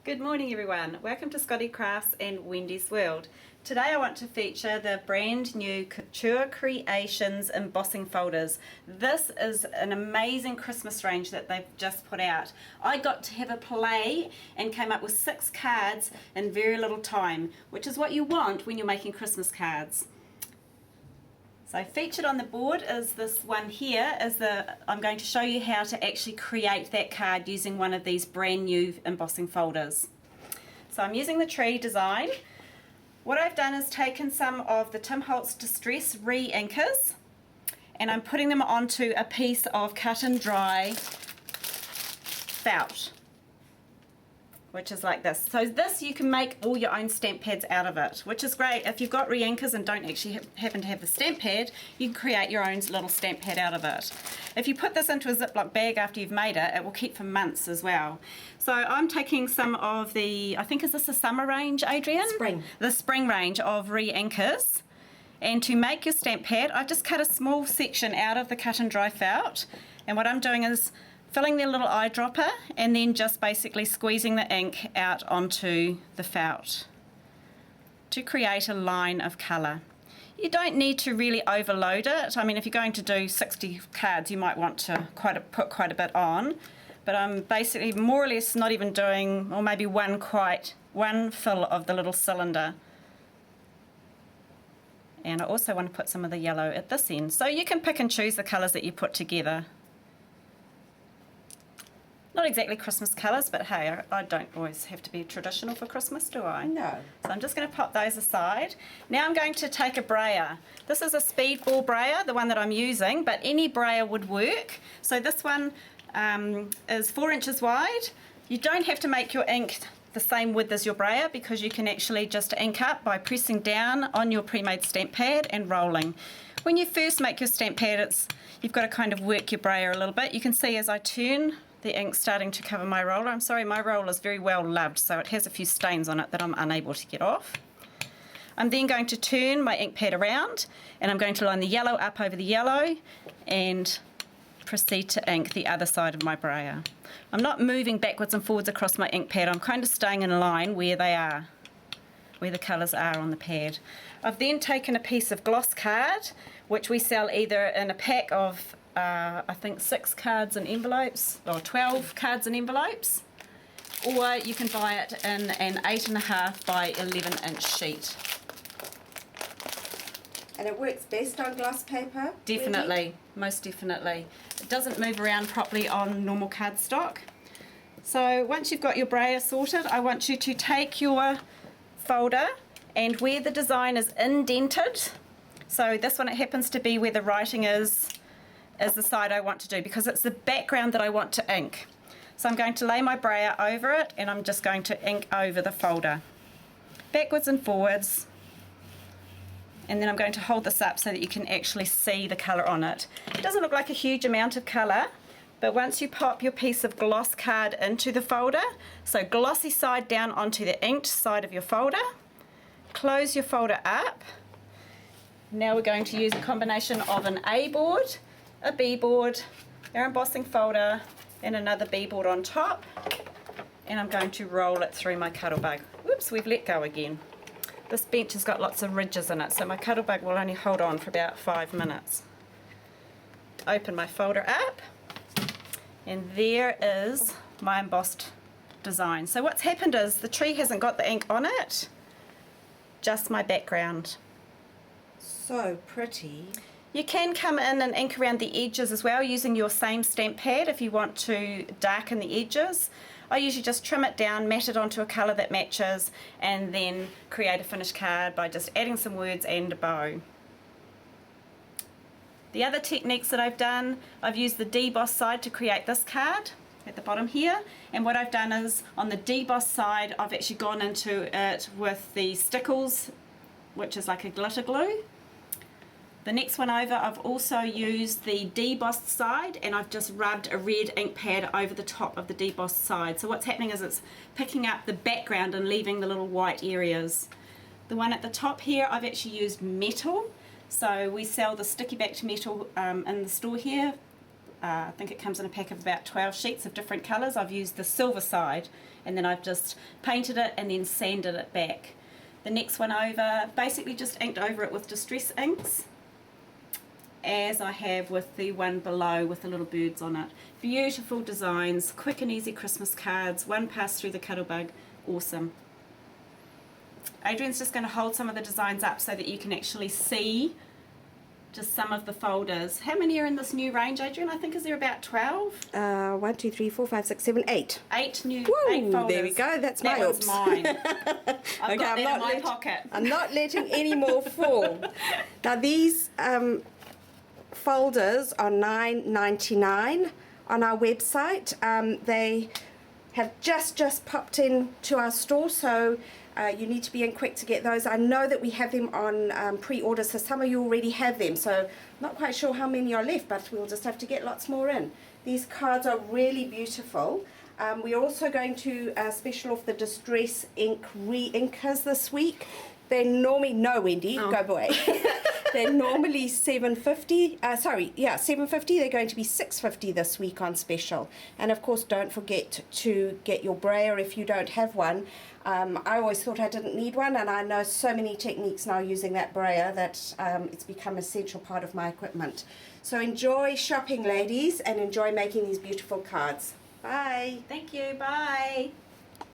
Good morning everyone, welcome to Scottie Crafts and Wendy's World. Today I want to feature the brand new Couture Creations embossing folders. This is an amazing Christmas range that they've just put out. I got to have a play and came up with 6 cards in very little time, which is what you want when you're making Christmas cards. So featured on the board is this one here. I'm going to show you how to actually create that card using one of these brand new embossing folders. So I'm using the tree design. What I've done is taken some of the Tim Holtz Distress re-inkers and I'm putting them onto a piece of cut and dry felt, which is like this. So this, you can make all your own stamp pads out of it, which is great. If you've got re-inkers and don't actually happen to have the stamp pad, you can create your own little stamp pad out of it. If you put this into a Ziploc bag after you've made it, it will keep for months as well. So I'm taking some of the, I think is this the summer range, Adrian? Spring. The spring range of re-inkers. And to make your stamp pad, I've just cut a small section out of the cut and dry felt. And what I'm doing is filling their little eyedropper and then just basically squeezing the ink out onto the felt to create a line of colour. You don't need to really overload it. I mean, if you're going to do 60 cards, you might want to put quite a bit on. But I'm basically more or less not even doing, or maybe one fill of the little cylinder. And I also want to put some of the yellow at this end. So you can pick and choose the colours that you put together. Not exactly Christmas colours, but hey, I don't always have to be traditional for Christmas, do I? No. So I'm just going to pop those aside. Now I'm going to take a brayer. This is a speedball brayer, the one that I'm using, but any brayer would work. So this one is 4 inches wide. You don't have to make your ink the same width as your brayer because you can actually just ink up by pressing down on your pre-made stamp pad and rolling. When you first make your stamp pad, you've got to kind of work your brayer a little bit. You can see as I turn, the ink starting to cover my roller. I'm sorry, my roller is very well loved, so it has a few stains on it that I'm unable to get off. I'm then going to turn my ink pad around and I'm going to line the yellow up over the yellow and proceed to ink the other side of my brayer. I'm not moving backwards and forwards across my ink pad, I'm kind of staying in line where they are, where the colours are on the pad. I've then taken a piece of gloss card, which we sell either in a pack of I think 6 cards and envelopes, or 12 cards and envelopes, or you can buy it in an 8.5 by 11 inch sheet. And it works best on gloss paper? Definitely, Wendy? most definitely. It doesn't move around properly on normal cardstock. So once you've got your brayer sorted, I want you to take your folder and where the design is indented, so this one it happens to be where the writing is the side I want to do because it's the background that I want to ink. So I'm going to lay my brayer over it and I'm just going to ink over the folder, backwards and forwards, and then I'm going to hold this up so that you can actually see the colour on it. It doesn't look like a huge amount of colour, but once you pop your piece of gloss card into the folder, so glossy side down onto the inked side of your folder, close your folder up. Now we're going to use a combination of an A board, a B board, our embossing folder and another B board on top, and I'm going to roll it through my Cuttlebug. Whoops, we've let go again. This bench has got lots of ridges in it, so my Cuttlebug will only hold on for about 5 minutes. Open my folder up and there is my embossed design. So what's happened is the tree hasn't got the ink on it, just my background. So pretty. You can come in and ink around the edges as well using your same stamp pad if you want to darken the edges. I usually just trim it down, mat it onto a colour that matches and then create a finished card by just adding some words and a bow. The other techniques that I've done, I've used the deboss side to create this card at the bottom here, and what I've done is on the deboss side I've actually gone into it with the Stickles, which is like a glitter glue. The next one over, I've also used the debossed side and I've just rubbed a red ink pad over the top of the debossed side. So what's happening is it's picking up the background and leaving the little white areas. The one at the top here, I've actually used metal. So we sell the sticky backed metal in the store here I think it comes in a pack of about 12 sheets of different colours. I've used the silver side, and then I've just painted it and then sanded it back. The next one over, basically just inked over it with Distress inks, as I have with the one below with the little birds on it. Beautiful designs, quick and easy Christmas cards, one pass through the Cuttlebug, awesome. Adrian's just going to hold some of the designs up so that you can actually see just some of the folders. How many are in this new range, Adrian? I think is there about 12? 1, 2, 3, 4, 5, 6, 7, 8. 8 new Woo, 8 folders. there we go, that's that my one's oops. mine. I've got that in my pocket. I'm not letting any more fall. Now these folders are $9.99 on our website. They have just popped in to our store, so you need to be in quick to get those. I know that we have them on pre-order, so some of you already have them, so not quite sure how many are left, but we'll just have to get lots more in. These cards are really beautiful. We're also going to special off the Distress ink re-inkers this week. They're normally, no Wendy, go away. They're normally $7.50. $7.50. They're going to be $6.50 this week on special. And of course, don't forget to get your brayer if you don't have one. I always thought I didn't need one, and I know so many techniques now using that brayer that it's become an essential part of my equipment. So enjoy shopping, ladies, and enjoy making these beautiful cards. Bye. Thank you, bye.